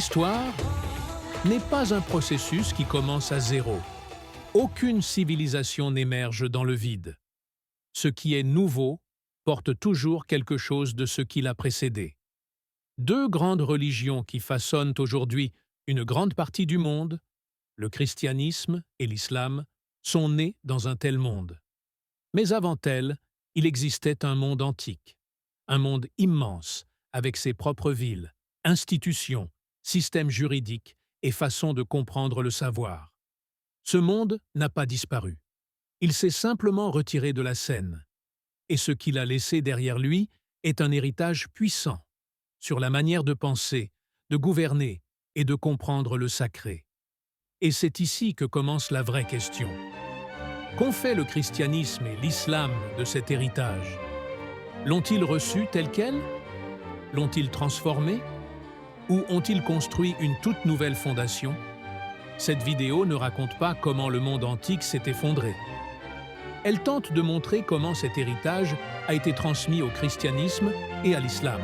L'histoire n'est pas un processus qui commence à zéro. Aucune civilisation n'émerge dans le vide. Ce qui est nouveau porte toujours quelque chose de ce qui l'a précédé. Deux grandes religions qui façonnent aujourd'hui une grande partie du monde, le christianisme et l'islam, sont nées dans un tel monde. Mais avant elles, il existait un monde antique, un monde immense, avec ses propres villes, institutions, systèmes juridiques et façons de comprendre le savoir. Ce monde n'a pas disparu. Il s'est simplement retiré de la scène. Et ce qu'il a laissé derrière lui est un héritage puissant sur la manière de penser, de gouverner et de comprendre le sacré. Et c'est ici que commence la vraie question. Qu'ont fait le christianisme et l'islam de cet héritage? L'ont-ils reçu tel quel? L'ont-ils transformé? Ou ont-ils construit une toute nouvelle fondation? Cette vidéo ne raconte pas comment le monde antique s'est effondré. Elle tente de montrer comment cet héritage a été transmis au christianisme et à l'islam,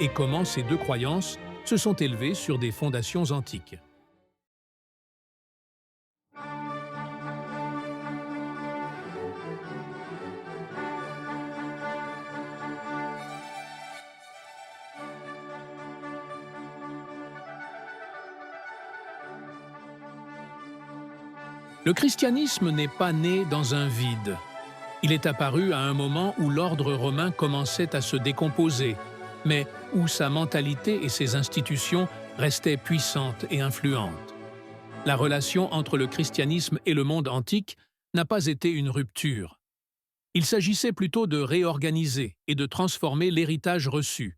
et comment ces deux croyances se sont élevées sur des fondations antiques. Le christianisme n'est pas né dans un vide. Il est apparu à un moment où l'ordre romain commençait à se décomposer, mais où sa mentalité et ses institutions restaient puissantes et influentes. La relation entre le christianisme et le monde antique n'a pas été une rupture. Il s'agissait plutôt de réorganiser et de transformer l'héritage reçu.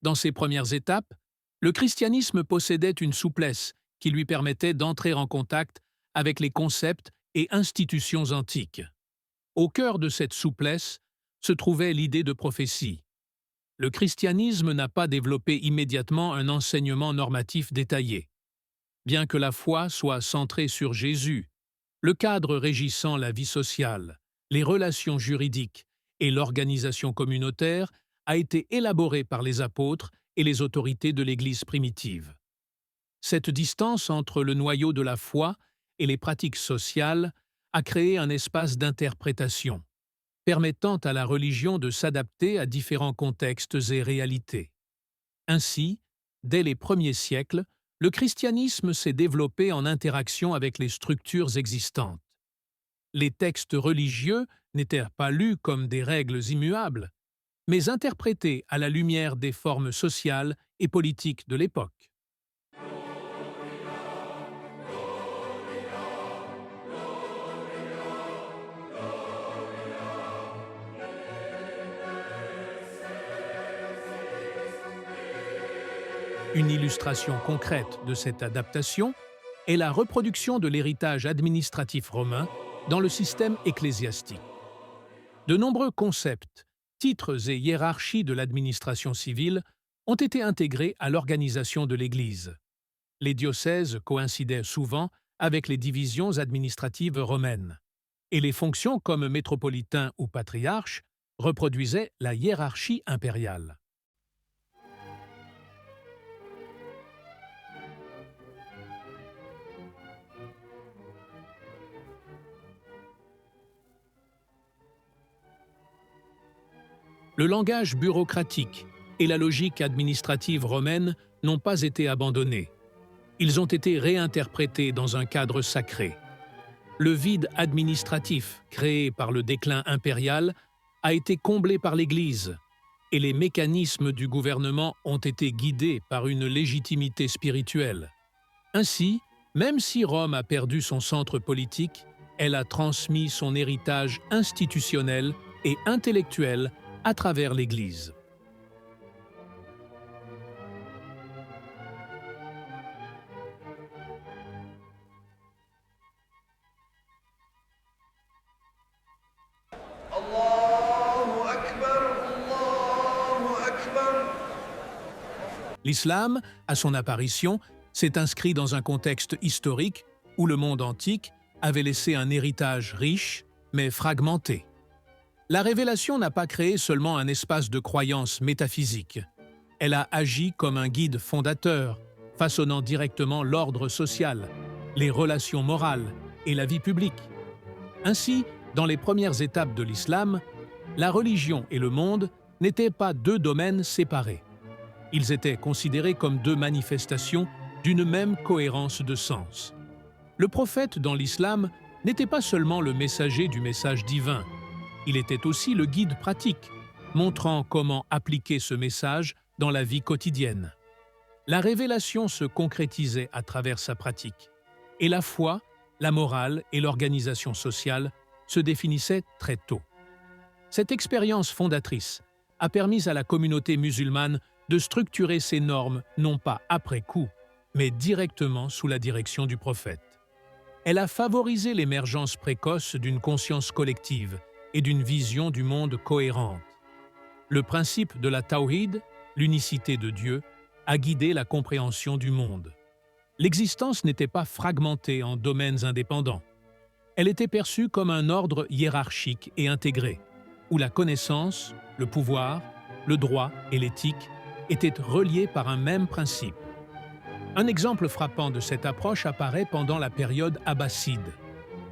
Dans ses premières étapes, le christianisme possédait une souplesse qui lui permettait d'entrer en contact avec les concepts et institutions antiques. Au cœur de cette souplesse se trouvait l'idée de prophétie. Le christianisme n'a pas développé immédiatement un enseignement normatif détaillé. Bien que la foi soit centrée sur Jésus, le cadre régissant la vie sociale, les relations juridiques et l'organisation communautaire a été élaboré par les apôtres et les autorités de l'Église primitive. Cette distance entre le noyau de la foi et les pratiques sociales a créé un espace d'interprétation, permettant à la religion de s'adapter à différents contextes et réalités. Ainsi, dès les premiers siècles, le christianisme s'est développé en interaction avec les structures existantes. Les textes religieux n'étaient pas lus comme des règles immuables, mais interprétés à la lumière des formes sociales et politiques de l'époque. Une illustration concrète de cette adaptation est la reproduction de l'héritage administratif romain dans le système ecclésiastique. De nombreux concepts, titres et hiérarchies de l'administration civile ont été intégrés à l'organisation de l'Église. Les diocèses coïncidaient souvent avec les divisions administratives romaines, et les fonctions comme métropolitain ou patriarche reproduisaient la hiérarchie impériale. Le langage bureaucratique et la logique administrative romaine n'ont pas été abandonnés. Ils ont été réinterprétés dans un cadre sacré. Le vide administratif créé par le déclin impérial a été comblé par l'Église, et les mécanismes du gouvernement ont été guidés par une légitimité spirituelle. Ainsi, même si Rome a perdu son centre politique, elle a transmis son héritage institutionnel et intellectuel à travers l'Église. L'islam, à son apparition, s'est inscrit dans un contexte historique où le monde antique avait laissé un héritage riche, mais fragmenté. La révélation n'a pas créé seulement un espace de croyance métaphysique. Elle a agi comme un guide fondateur, façonnant directement l'ordre social, les relations morales et la vie publique. Ainsi, dans les premières étapes de l'islam, la religion et le monde n'étaient pas deux domaines séparés. Ils étaient considérés comme deux manifestations d'une même cohérence de sens. Le prophète dans l'islam n'était pas seulement le messager du message divin, il était aussi le guide pratique, montrant comment appliquer ce message dans la vie quotidienne. La révélation se concrétisait à travers sa pratique, et la foi, la morale et l'organisation sociale se définissaient très tôt. Cette expérience fondatrice a permis à la communauté musulmane de structurer ses normes non pas après coup, mais directement sous la direction du prophète. Elle a favorisé l'émergence précoce d'une conscience collective et d'une vision du monde cohérente. Le principe de la tawhid, l'unicité de Dieu, a guidé la compréhension du monde. L'existence n'était pas fragmentée en domaines indépendants. Elle était perçue comme un ordre hiérarchique et intégré, où la connaissance, le pouvoir, le droit et l'éthique étaient reliés par un même principe. Un exemple frappant de cette approche apparaît pendant la période abbasside.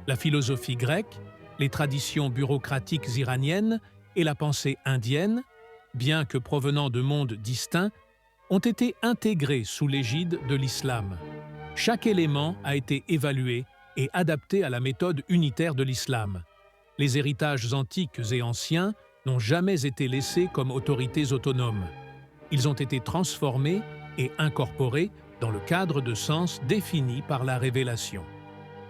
La philosophie grecque, les traditions bureaucratiques iraniennes et la pensée indienne, bien que provenant de mondes distincts, ont été intégrés sous l'égide de l'islam. Chaque élément a été évalué et adapté à la méthode unitaire de l'islam. Les héritages antiques et anciens n'ont jamais été laissés comme autorités autonomes. Ils ont été transformés et incorporés dans le cadre de sens défini par la révélation.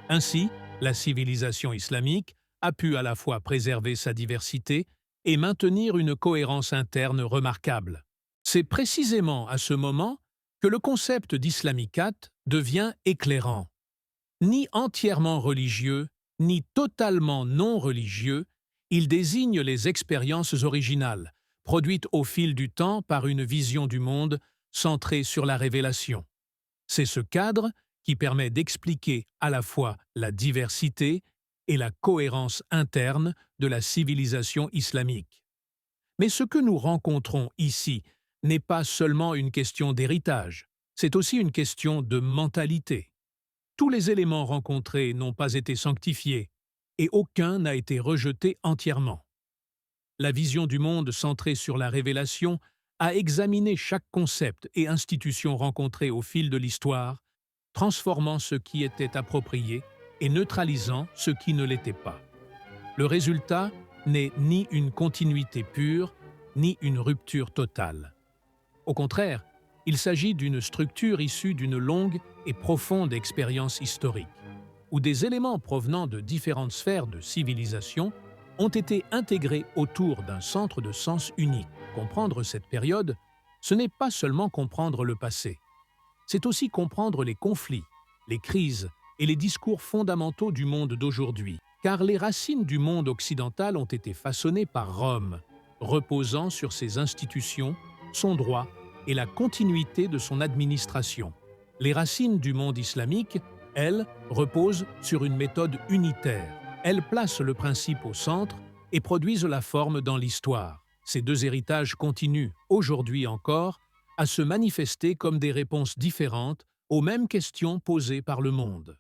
Ainsi, la civilisation islamique a pu à la fois préserver sa diversité et maintenir une cohérence interne remarquable. C'est précisément à ce moment que le concept d'islamicat devient éclairant. Ni entièrement religieux, ni totalement non religieux, il désigne les expériences originales, produites au fil du temps par une vision du monde centrée sur la révélation. C'est ce cadre qui permet d'expliquer à la fois la diversité et la cohérence interne de la civilisation islamique. Mais ce que nous rencontrons ici n'est pas seulement une question d'héritage, c'est aussi une question de mentalité. Tous les éléments rencontrés n'ont pas été sanctifiés, et aucun n'a été rejeté entièrement. La vision du monde centrée sur la révélation a examiné chaque concept et institution rencontrée au fil de l'histoire, transformant ce qui était approprié et neutralisant ce qui ne l'était pas. Le résultat n'est ni une continuité pure, ni une rupture totale. Au contraire, il s'agit d'une structure issue d'une longue et profonde expérience historique, où des éléments provenant de différentes sphères de civilisation ont été intégrés autour d'un centre de sens unique. Comprendre cette période, ce n'est pas seulement comprendre le passé, c'est aussi comprendre les conflits, les crises et les discours fondamentaux du monde d'aujourd'hui, car les racines du monde occidental ont été façonnées par Rome, reposant sur ses institutions, son droit et la continuité de son administration. Les racines du monde islamique, elles, reposent sur une méthode unitaire. Elles placent le principe au centre et produisent la forme dans l'histoire. Ces deux héritages continuent, aujourd'hui encore, à se manifester comme des réponses différentes aux mêmes questions posées par le monde.